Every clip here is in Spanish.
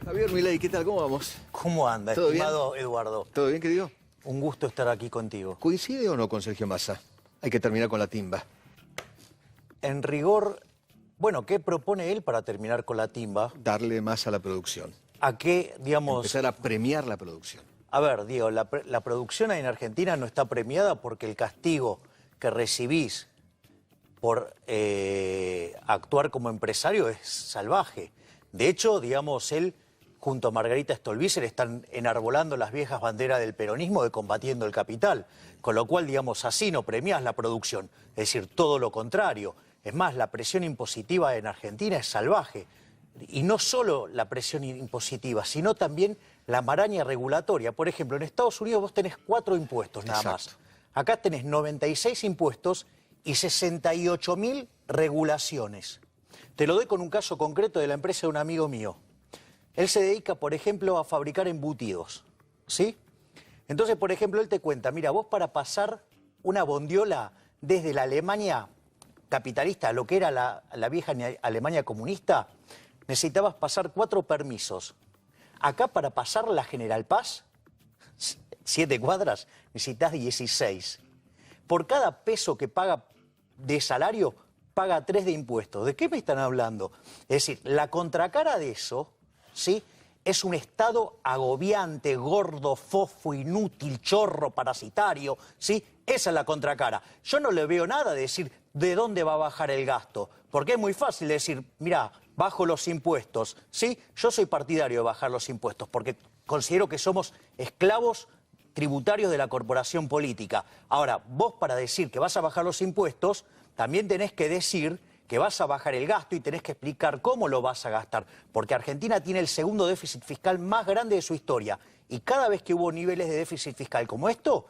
Javier Milei, ¿qué tal? ¿Cómo vamos? ¿Cómo anda, ¿Todo estimado bien? Eduardo? ¿Todo bien, querido? Un gusto estar aquí contigo. ¿Coincide o no con Sergio Massa? Hay que terminar con la timba. En rigor, bueno, ¿qué propone él para terminar con la timba? Darle más a la producción. ¿A qué, digamos? Empezar a premiar la producción. A ver, digo, la producción en Argentina no está premiada porque el castigo que recibís por actuar como empresario es salvaje. De hecho, digamos, él junto a Margarita Stolbizer están enarbolando las viejas banderas del peronismo de combatiendo el capital. Con lo cual, digamos, así no premiás la producción. Es decir, todo lo contrario. Es más, la presión impositiva en Argentina es salvaje. Y no solo la presión impositiva, sino también la maraña regulatoria. Por ejemplo, en Estados Unidos vos tenés 4 impuestos nada más. Acá tenés 96 impuestos y 68.000 regulaciones. Te lo doy con un caso concreto de la empresa de un amigo mío. Él se dedica, por ejemplo, a fabricar embutidos, ¿sí? Entonces, por ejemplo, él te cuenta, mira, vos para pasar una bondiola desde la Alemania capitalista a lo que era la vieja Alemania comunista, necesitabas pasar 4 permisos. Acá para pasar la General Paz, 7 cuadras, necesitas 16. Por cada peso que paga de salario, paga 3 de impuestos. ¿De qué me están hablando? Es decir, la contracara de eso, ¿sí?, es un Estado agobiante, gordo, fofo, inútil, chorro, parasitario, ¿sí? Esa es la contracara. Yo no le veo nada de decir de dónde va a bajar el gasto, porque es muy fácil decir, mira, bajo los impuestos, ¿sí? Yo soy partidario de bajar los impuestos, porque considero que somos esclavos tributarios de la corporación política. Ahora, vos para decir que vas a bajar los impuestos, también tenés que decir que vas a bajar el gasto y tenés que explicar cómo lo vas a gastar, porque Argentina tiene el segundo déficit fiscal más grande de su historia, y cada vez que hubo niveles de déficit fiscal como esto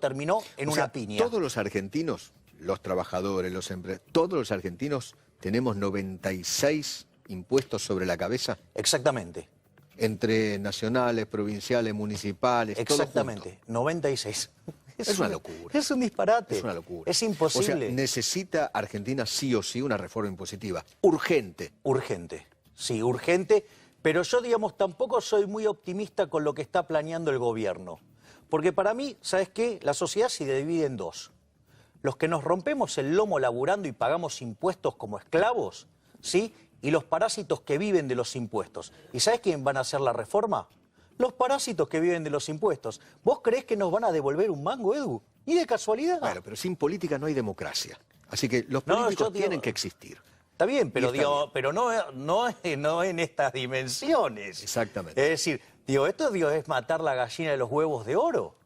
terminó en una piña. Todos los argentinos, los trabajadores, los empresarios, todos los argentinos tenemos 96 impuestos sobre la cabeza. Exactamente. Entre nacionales, provinciales, municipales, exactamente, todo junto. 96. Es una locura. Es un disparate. Es una locura. Es imposible. O sea, necesita Argentina sí o sí una reforma impositiva. Urgente. Urgente. Sí, urgente. Pero yo, digamos, tampoco soy muy optimista con lo que está planeando el gobierno. Porque para mí, ¿sabes qué? La sociedad se divide en dos. Los que nos rompemos el lomo laburando y pagamos impuestos como esclavos, ¿sí? Y los parásitos que viven de los impuestos. ¿Y sabes quién van a hacer la reforma? Los parásitos que viven de los impuestos. ¿Vos creés que nos van a devolver un mango, Edu? ¿Ni de casualidad? Bueno, pero sin política no hay democracia. Así que los políticos tienen que existir. Está bien, pero, pero no en estas dimensiones. Exactamente. Es decir, esto es matar la gallina de los huevos de oro.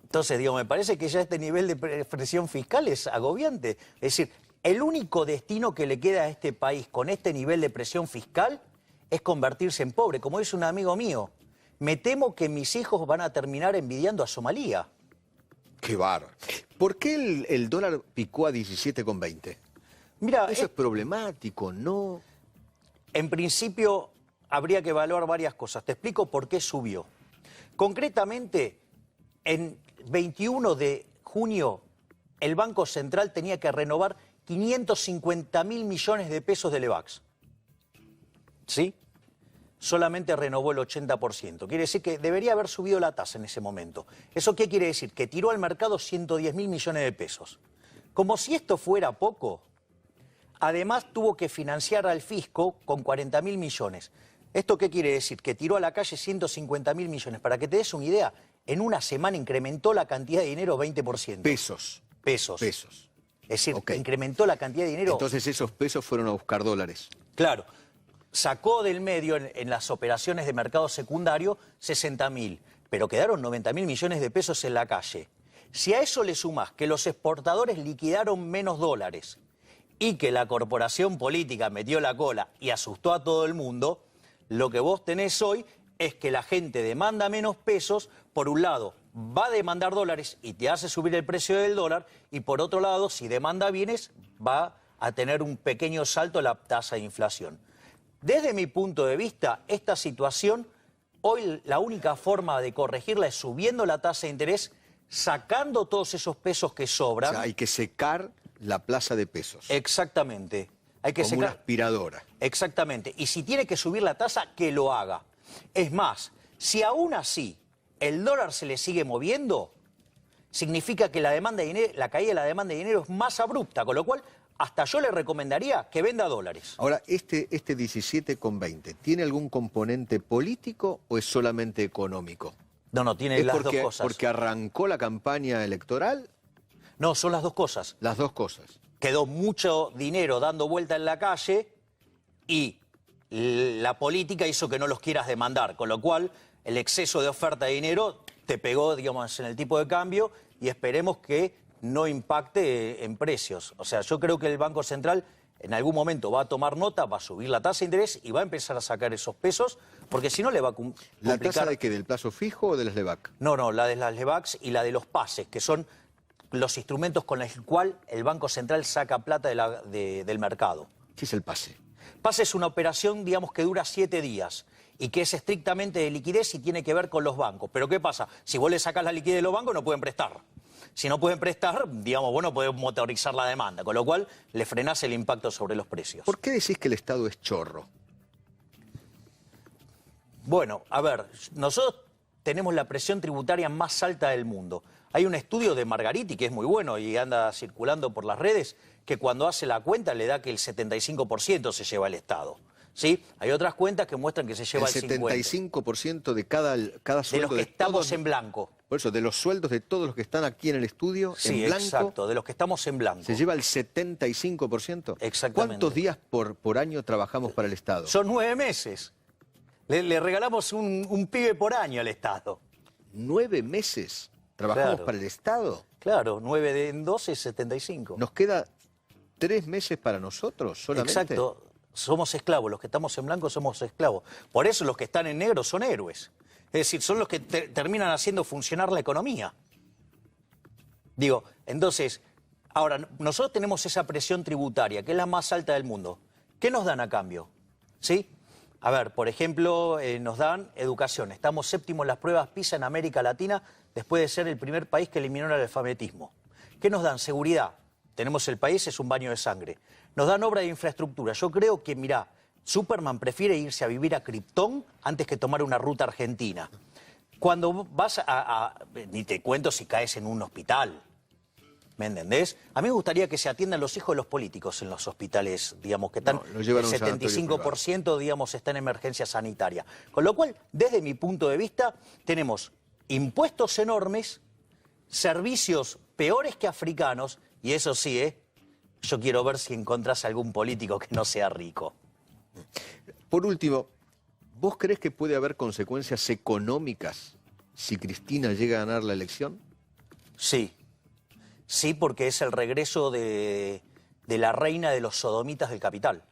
Entonces, me parece que ya este nivel de presión fiscal es agobiante. Es decir, el único destino que le queda a este país con este nivel de presión fiscal es convertirse en pobre. Como dice un amigo mío, me temo que mis hijos van a terminar envidiando a Somalia. Qué bárbaro. ¿Por qué el dólar picó a 17,20? Mira, eso es problemático, ¿no? En principio habría que evaluar varias cosas. Te explico por qué subió. Concretamente, en 21 de junio, el Banco Central tenía que renovar 550.000 millones de pesos del EVAX. ¿Sí? Solamente renovó el 80%. Quiere decir que debería haber subido la tasa en ese momento. ¿Eso qué quiere decir? Que tiró al mercado 110.000 millones de pesos. Como si esto fuera poco, además tuvo que financiar al fisco con 40.000 millones. ¿Esto qué quiere decir? Que tiró a la calle 150.000 millones. Para que te des una idea, en una semana incrementó la cantidad de dinero 20%. Pesos. Pesos. Pesos. Es decir, incrementó la cantidad de dinero. Entonces esos pesos fueron a buscar dólares. Claro. Sacó del medio en las operaciones de mercado secundario 60.000, pero quedaron 90.000 millones de pesos en la calle. Si a eso le sumás que los exportadores liquidaron menos dólares y que la corporación política metió la cola y asustó a todo el mundo, lo que vos tenés hoy es que la gente demanda menos pesos, por un lado va a demandar dólares y te hace subir el precio del dólar, y por otro lado, si demanda bienes, va a tener un pequeño salto la tasa de inflación. Desde mi punto de vista, esta situación, hoy la única forma de corregirla es subiendo la tasa de interés, sacando todos esos pesos que sobran. O sea, hay que secar la plaza de pesos. Exactamente. Hay que Como una secar. aspiradora. Exactamente. Y si tiene que subir la tasa, que lo haga. Es más, si aún así el dólar se le sigue moviendo, significa que la caída de la demanda de dinero es más abrupta, con lo cual hasta yo le recomendaría que venda dólares. Ahora, este 17,20, ¿tiene algún componente político o es solamente económico? No, tiene ¿Es las dos cosas. porque arrancó la campaña electoral? No, son las dos cosas. Las dos cosas. Quedó mucho dinero dando vuelta en la calle y la política hizo que no los quieras demandar, con lo cual el exceso de oferta de dinero te pegó, digamos, en el tipo de cambio y esperemos que no impacte en precios. O sea, yo creo que el Banco Central en algún momento va a tomar nota, va a subir la tasa de interés y va a empezar a sacar esos pesos, porque si no le va a complicar... ¿La tasa de qué? ¿Del plazo fijo o de las LEBAC? No, la de las LEBACs y la de los pases, que son los instrumentos con los cuales el Banco Central saca plata del mercado. ¿Qué es el pase? Pase es una operación, digamos, que dura 7 días y que es estrictamente de liquidez y tiene que ver con los bancos. Pero ¿qué pasa? Si vos le sacás la liquidez de los bancos, no pueden prestar. Si no pueden prestar, digamos, bueno, pueden motorizar la demanda, con lo cual le frenás el impacto sobre los precios. ¿Por qué decís que el Estado es chorro? Bueno, a ver, nosotros tenemos la presión tributaria más alta del mundo. Hay un estudio de Margariti que es muy bueno y anda circulando por las redes, que cuando hace la cuenta le da que el 75% se lleva el Estado. ¿Sí? Hay otras cuentas que muestran que se lleva el 50%. 75% de cada sueldo de los que estamos todos, en blanco. Por eso, de los sueldos de todos los que están aquí en el estudio, Sí, en blanco, exacto, de los que estamos en blanco. se lleva el 75%. Exactamente. ¿Cuántos días por año trabajamos para el Estado? Son 9 meses. Le regalamos un pibe por año al Estado. 9 meses trabajamos Claro. para el Estado. Claro, 9 en 12 es 75. Nos queda 3 meses para nosotros solamente. Exacto, somos esclavos, los que estamos en blanco somos esclavos. Por eso los que están en negro son héroes. Es decir, son los que terminan haciendo funcionar la economía. Digo, entonces, ahora, nosotros tenemos esa presión tributaria, que es la más alta del mundo. ¿Qué nos dan a cambio? ¿Sí? A ver, por ejemplo, nos dan educación. Estamos séptimo en las pruebas PISA en América Latina, después de ser el primer país que eliminó el analfabetismo. ¿Qué nos dan? Seguridad. Tenemos el país, es un baño de sangre. Nos dan obra de infraestructura. Yo creo que, mirá, Superman prefiere irse a vivir a Krypton antes que tomar una ruta argentina. Cuando vas ni te cuento si caes en un hospital, ¿me entendés? A mí me gustaría que se atiendan los hijos de los políticos en los hospitales, digamos, que están, No, los llevan a el un sanatorio 75%, digamos, está en emergencia sanitaria. Con lo cual, desde mi punto de vista, tenemos impuestos enormes, servicios peores que africanos, y eso sí, yo quiero ver si encontrás algún político que no sea rico. Por último, ¿vos crees que puede haber consecuencias económicas si Cristina llega a ganar la elección? Sí. Sí, porque es el regreso de la reina de los sodomitas del capital.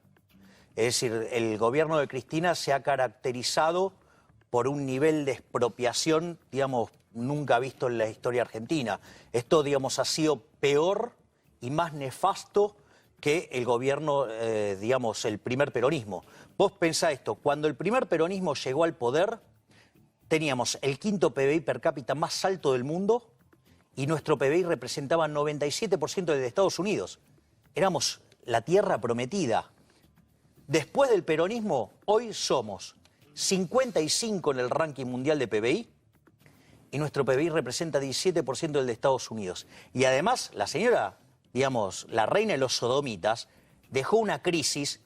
Es decir, el gobierno de Cristina se ha caracterizado por un nivel de expropiación, digamos, nunca visto en la historia argentina. Esto, digamos, ha sido peor y más nefasto que el gobierno, digamos, el primer peronismo. Vos pensá esto, cuando el primer peronismo llegó al poder, teníamos el quinto PBI per cápita más alto del mundo y nuestro PBI representaba 97% del de Estados Unidos. Éramos la tierra prometida. Después del peronismo, hoy somos 55 en el ranking mundial de PBI y nuestro PBI representa 17% del de Estados Unidos. Y además, la señora, digamos, la reina de los sodomitas, dejó una crisis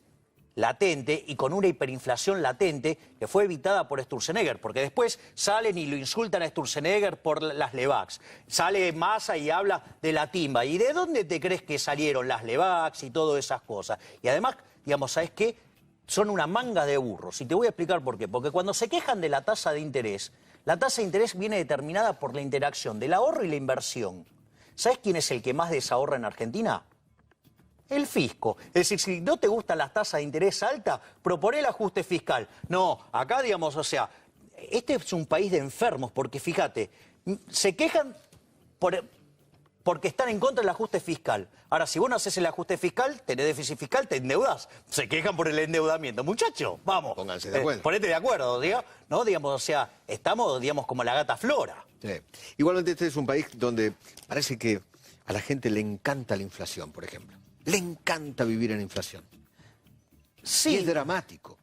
latente y con una hiperinflación latente que fue evitada por Sturzenegger, porque después salen y lo insultan a Sturzenegger por las LEBACs. Sale Massa y habla de la timba. ¿Y de dónde te crees que salieron las LEBACs y todas esas cosas? Y además, digamos, ¿sabes qué? Son una manga de burros. Y te voy a explicar por qué. Porque cuando se quejan de la tasa de interés, la tasa de interés viene determinada por la interacción del ahorro y la inversión. ¿Sabes quién es el que más desahorra en Argentina? El fisco. Es decir, si no te gustan las tasas de interés altas, proponé el ajuste fiscal. No, acá, digamos, o sea, este es un país de enfermos, porque fíjate, se quejan porque están en contra del ajuste fiscal. Ahora, si vos no haces el ajuste fiscal, tenés déficit fiscal, te endeudás. Se quejan por el endeudamiento. Muchachos, vamos. Pónganse de acuerdo. Ponete de acuerdo, ¿no? Digamos, o sea, estamos, digamos, como la gata Flora. Sí. Igualmente este es un país donde parece que a la gente le encanta la inflación, por ejemplo. Le encanta vivir en inflación. Sí. Y es dramático.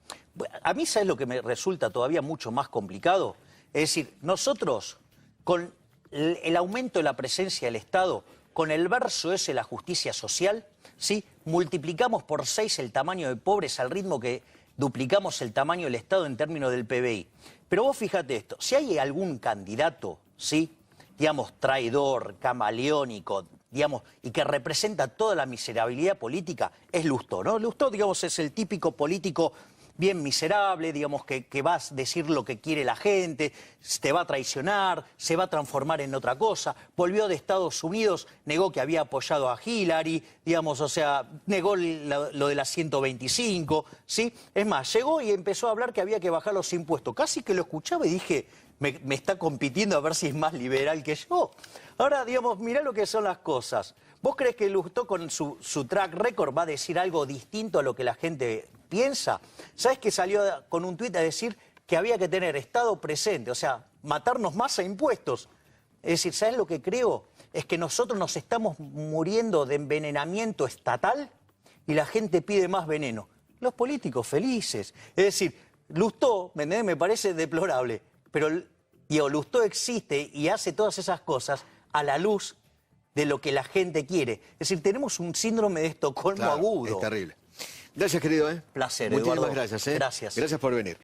A mí, ¿sabes lo que me resulta todavía mucho más complicado? Es decir, nosotros, con el aumento de la presencia del Estado, con el verso ese de la justicia social, ¿sí?, multiplicamos por 6 el tamaño de pobres al ritmo que duplicamos el tamaño del Estado en términos del PBI. Pero vos fíjate esto, si hay algún candidato, ¿sí?, digamos, traidor, camaleónico, digamos, y que representa toda la miserabilidad política, es Lustó, ¿no? Lustó, digamos, es el típico político bien miserable, digamos, que va a decir lo que quiere la gente, te va a traicionar, se va a transformar en otra cosa. Volvió de Estados Unidos, negó que había apoyado a Hillary, digamos, o sea, negó lo de la 125, ¿sí? Es más, llegó y empezó a hablar que había que bajar los impuestos. Casi que lo escuchaba y dije, me está compitiendo a ver si es más liberal que yo. Ahora, digamos, mirá lo que son las cosas. ¿Vos crees que Lustó con su track record va a decir algo distinto a lo que la gente piensa? ¿Sabes que salió con un tuit a decir que había que tener Estado presente? O sea, matarnos más a impuestos. Es decir, ¿sabes lo que creo? Es que nosotros nos estamos muriendo de envenenamiento estatal y la gente pide más veneno. Los políticos felices. Es decir, Lustó, me parece deplorable, pero digo, Lustó existe y hace todas esas cosas a la luz de lo que la gente quiere. Es decir, tenemos un síndrome de Estocolmo Claro, agudo. es terrible. Gracias, querido. Placer, Muchísimas Eduardo. gracias. Gracias. Gracias por venir.